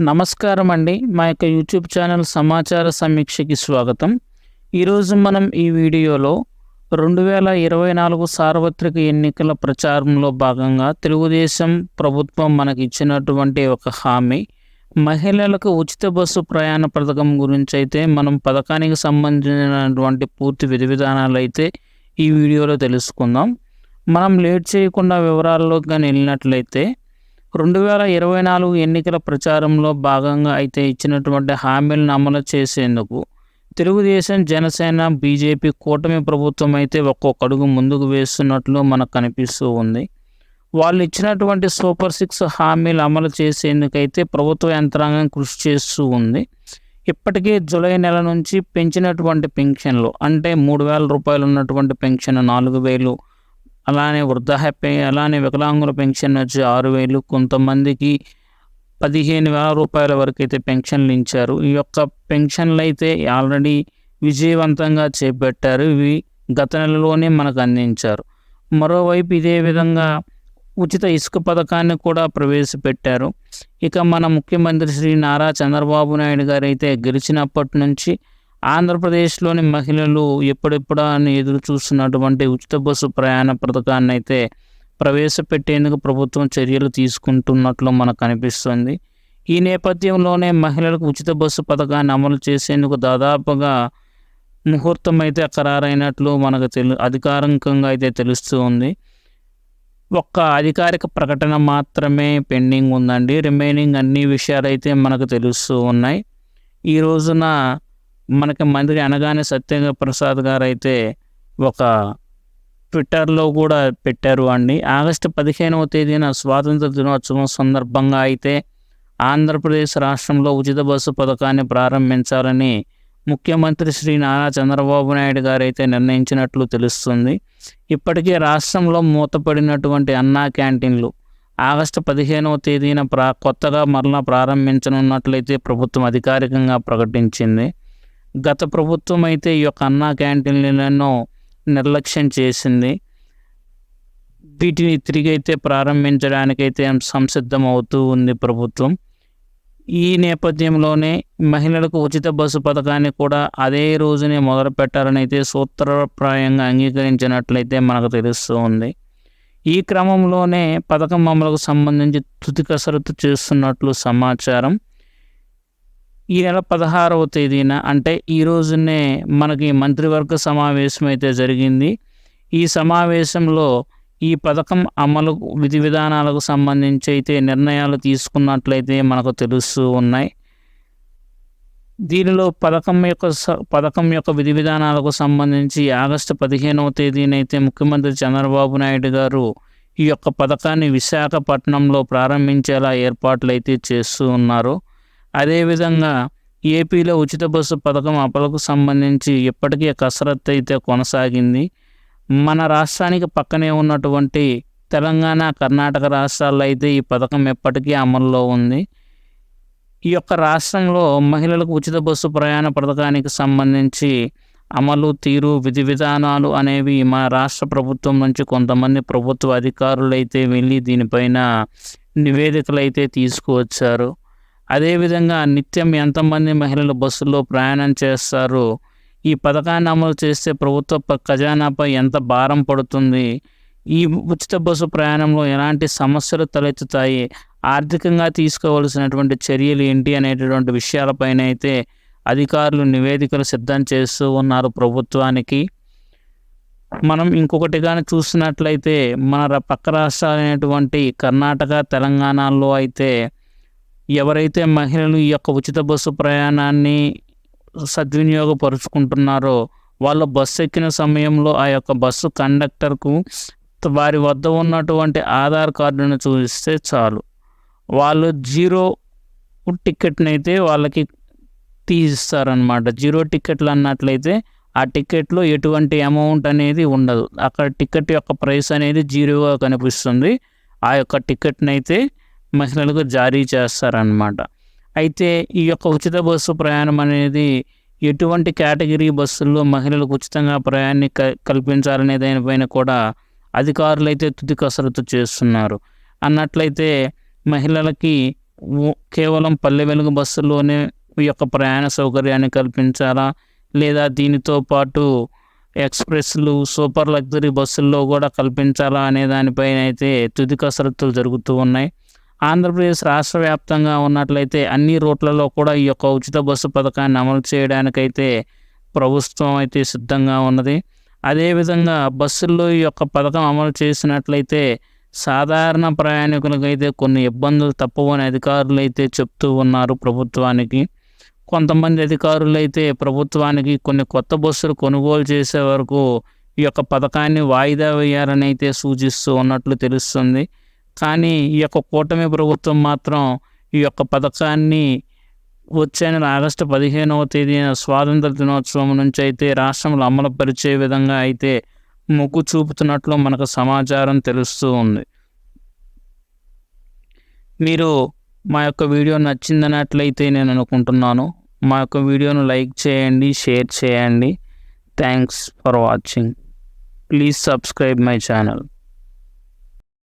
నమస్కారం అండి. మా యొక్క యూట్యూబ్ ఛానల్ సమాచార సమీక్షకి స్వాగతం. ఈరోజు మనం ఈ వీడియోలో 2024 సార్వత్రిక ఎన్నికల ప్రచారంలో భాగంగా తెలుగుదేశం ప్రభుత్వం మనకి ఇచ్చినటువంటి ఒక హామీ, మహిళలకు ఉచిత బస్సు ప్రయాణ పథకం గురించి అయితే మనం పథకానికి సంబంధించినటువంటి పూర్తి విధి విధానాలు అయితే ఈ వీడియోలో తెలుసుకుందాం. మనం లేట్ చేయకుండా వివరాల్లోకి కానీ వెళ్ళినట్లయితే 2024 ఎన్నికల ప్రచారంలో భాగంగా అయితే ఇచ్చినటువంటి హామీలను అమలు చేసేందుకు తెలుగుదేశం, జనసేన, బీజేపీ కూటమి ప్రభుత్వం అయితే ఒక్కొక్క అడుగు ముందుకు వేస్తున్నట్లు మనకు కనిపిస్తూ ఉంది. వాళ్ళు ఇచ్చినటువంటి సూపర్ 6 హామీలు అమలు చేసేందుకైతే ప్రభుత్వ యంత్రాంగం కృషి చేస్తూ ఉంది. ఇప్పటికే జూలై నెల నుంచి పెంచినటువంటి పెన్షన్లు అంటే 3,000 రూపాయలు ఉన్నటువంటి పెన్షన్ 4,000, అలానే అలానే వికలాంగుల పెన్షన్ వచ్చి 6,000, కొంతమందికి 15,000 రూపాయల వరకు అయితే పెన్షన్లు ఇచ్చారు. ఈ యొక్క పెన్షన్లు అయితే ఆల్రెడీ విజయవంతంగా చేపట్టారు. ఇవి గత నెలలోనే మనకు అందించారు. మరోవైపు ఇదే విధంగా ఉచిత ఇసుక పథకాన్ని కూడా ప్రవేశపెట్టారు. ఇక మన ముఖ్యమంత్రి శ్రీ నారా చంద్రబాబు నాయుడు గారు అయితే గెలిచినప్పటి నుంచి ఆంధ్రప్రదేశ్లోని మహిళలు ఎప్పుడెప్పుడా అని ఎదురు చూస్తున్నటువంటి ఉచిత బస్సు ప్రయాణ పథకాన్ని అయితే ప్రవేశపెట్టేందుకు ప్రభుత్వం చర్యలు తీసుకుంటున్నట్లు మనకు కనిపిస్తుంది. ఈ నేపథ్యంలోనే మహిళలకు ఉచిత బస్సు పథకాన్ని అమలు చేసేందుకు దాదాపుగా ముహూర్తం అయితే ఖరారైనట్లు మనకు అధికారికంగా అయితే తెలుస్తూ ఉంది. ఒక్క అధికారిక ప్రకటన మాత్రమే పెండింగ్ ఉందండి. రిమైనింగ్ అన్ని విషయాలు అయితే మనకు తెలుస్తూ ఉన్నాయి. ఈ రోజున మనకి మంత్రి అనగానే సత్యప్రసాద్ గారు అయితే ఒక ట్విట్టర్లో కూడా పెట్టారు అండి. ఆగస్టు 15వ తేదీన స్వాతంత్ర దినోత్సవం సందర్భంగా అయితే ఆంధ్రప్రదేశ్ రాష్ట్రంలో ఉచిత బస్సు పథకాన్ని ప్రారంభించాలని ముఖ్యమంత్రి శ్రీ నారా చంద్రబాబు నాయుడు గారు అయితే నిర్ణయించినట్లు తెలుస్తుంది. ఇప్పటికే రాష్ట్రంలో మూతపడినటువంటి అన్నా క్యాంటీన్లు ఆగస్టు 15వ తేదీన కొత్తగా మరలా ప్రారంభించనున్నట్లయితే ప్రభుత్వం అధికారికంగా ప్రకటించింది. గత ప్రభుత్వం అయితే ఈ యొక్క అన్నా క్యాంటీన్లను నిర్లక్ష్యం చేసింది. వీటిని తిరిగి అయితే ప్రారంభించడానికైతే సంసిద్ధం అవుతూ ఉంది ప్రభుత్వం. ఈ నేపథ్యంలోనే మహిళలకు ఉచిత బస్సు పథకాన్ని కూడా అదే రోజునే మొదలు పెట్టాలని అయితే సూత్రప్రాయంగా అంగీకరించినట్లయితే మనకు తెలుస్తూ ఉంది. ఈ క్రమంలోనే పథకం అమలుకు సంబంధించి తుది కసరత్తు చేస్తున్నట్లు సమాచారం. ఈ నెల 16వ తేదీన అంటే ఈ రోజునే మనకి మంత్రివర్గ సమావేశం అయితే జరిగింది. ఈ సమావేశంలో ఈ పథకం అమలు విధి విధానాలకు సంబంధించి అయితే నిర్ణయాలు తీసుకున్నట్లయితే మనకు తెలుస్తూ ఉన్నాయి. దీనిలో పథకం యొక్క విధి విధానాలకు సంబంధించి ఆగస్టు 15వ తేదీనైతే ముఖ్యమంత్రి చంద్రబాబు నాయుడు గారు ఈ యొక్క పథకాన్ని విశాఖపట్నంలో ప్రారంభించేలా ఏర్పాట్లు అయితే చేస్తూ ఉన్నారు. అదేవిధంగా ఏపీలో ఉచిత బస్సు పథకం అమలుకు సంబంధించి ఇప్పటికే కసరత్తు అయితే కొనసాగింది. మన రాష్ట్రానికి పక్కనే ఉన్నటువంటి తెలంగాణ, కర్ణాటక రాష్ట్రాల్లో అయితే ఈ పథకం ఎప్పటికీ అమల్లో ఉంది. ఈ యొక్క రాష్ట్రంలో మహిళలకు ఉచిత బస్సు ప్రయాణ పథకానికి సంబంధించి అమలు తీరు, విధి విధానాలు అనేవి మన రాష్ట్ర ప్రభుత్వం నుంచి కొంతమంది ప్రభుత్వ అధికారులు అయితే వెళ్ళి దీనిపైన నివేదికలు అయితే తీసుకువచ్చారు. అదేవిధంగా నిత్యం ఎంతమంది మహిళలు బస్సుల్లో ప్రయాణం చేస్తారు, ఈ పథకాన్ని అమలు చేస్తే ప్రభుత్వ ఖజానాపై ఎంత భారం పడుతుంది, ఈ ఉచిత బస్సు ప్రయాణంలో ఎలాంటి సమస్యలు తలెత్తుతాయి, ఆర్థికంగా తీసుకోవాల్సినటువంటి చర్యలు ఏంటి అనేటటువంటి విషయాలపైన అయితే అధికారులు నివేదికలు సిద్ధం చేస్తూ ఉన్నారు ప్రభుత్వానికి. మనం ఇంకొకటి కానీ చూసినట్లయితే మన పక్క రాష్ట్రాలైనటువంటి కర్ణాటక, తెలంగాణలో అయితే ఎవరైతే మహిళలు ఈ యొక్క ఉచిత బస్సు ప్రయాణాన్ని సద్వినియోగపరుచుకుంటున్నారో వాళ్ళు బస్సు ఎక్కిన సమయంలో ఆ యొక్క బస్సు కండక్టర్కు వారి వద్ద ఉన్నటువంటి ఆధార్ కార్డును చూపిస్తే చాలు, వాళ్ళు 0 టికెట్ని అయితే వాళ్ళకి తీసిస్తారనమాట. 0 టికెట్లు అన్నట్లయితే ఆ టికెట్లో ఎటువంటి అమౌంట్ అనేది ఉండదు. అక్కడ టికెట్ యొక్క ప్రైస్ అనేది 0గా కనిపిస్తుంది. ఆ యొక్క టికెట్ని అయితే మహిళలకు జారీ చేస్తారన్నమాట. అయితే ఈ యొక్క ఉచిత బస్సు ప్రయాణం అనేది ఎటువంటి కేటగిరీ బస్సుల్లో మహిళలకు ఉచితంగా ప్రయాణాన్ని కల్పించాలనే దానిపైన కూడా అధికారులు అయితే తుది కసరత్తు చేస్తున్నారు. అన్నట్లయితే మహిళలకి కేవలం పల్లె వెలుగు బస్సుల్లోనే ఈ యొక్క ప్రయాణ సౌకర్యాన్ని కల్పించాలా, లేదా దీనితో పాటు ఎక్స్ప్రెస్లు, సూపర్ లగ్జరీ బస్సుల్లో కూడా కల్పించాలా అనే దానిపైన అయితే తుది కసరత్తులు జరుగుతూ ఉన్నాయి. ఆంధ్రప్రదేశ్ రాష్ట్ర వ్యాప్తంగా ఉన్నట్లయితే అన్ని రూట్లలో కూడా ఈ యొక్క ఉచిత బస్సు పథకాన్ని అమలు చేయడానికైతే ప్రభుత్వం అయితే సిద్ధంగా ఉన్నది. అదేవిధంగా బస్సుల్లో ఈ యొక్క పథకం అమలు చేసినట్లయితే సాధారణ ప్రయాణికులకైతే కొన్ని ఇబ్బందులు తప్పవని అధికారులు అయితే చెప్తూ ఉన్నారు ప్రభుత్వానికి. కొంతమంది అధికారులు అయితే ప్రభుత్వానికి కొన్ని కొత్త బస్సులు కొనుగోలు చేసే వరకు ఈ యొక్క పథకాన్ని వాయిదా వేయాలని అయితే సూచిస్తూ ఉన్నట్లు తెలుస్తుంది. కానీ ఈ యొక్క కూటమి ప్రభుత్వం మాత్రం ఈ యొక్క పథకాన్ని వచ్చే నెల ఆగస్టు 15వ తేదీన స్వాతంత్ర దినోత్సవం నుంచి అయితే రాష్ట్రంలో అమలు పరిచే విధంగా అయితే మొగ్గు చూపుతున్నట్లు మనకు సమాచారం తెలుస్తూ ఉంది. మీరు మా యొక్క వీడియో నచ్చిందన్నట్లయితే నేను అనుకుంటున్నాను. మా యొక్క వీడియోను లైక్ చేయండి, షేర్ చేయండి. Thanks for watching. Please subscribe my channel.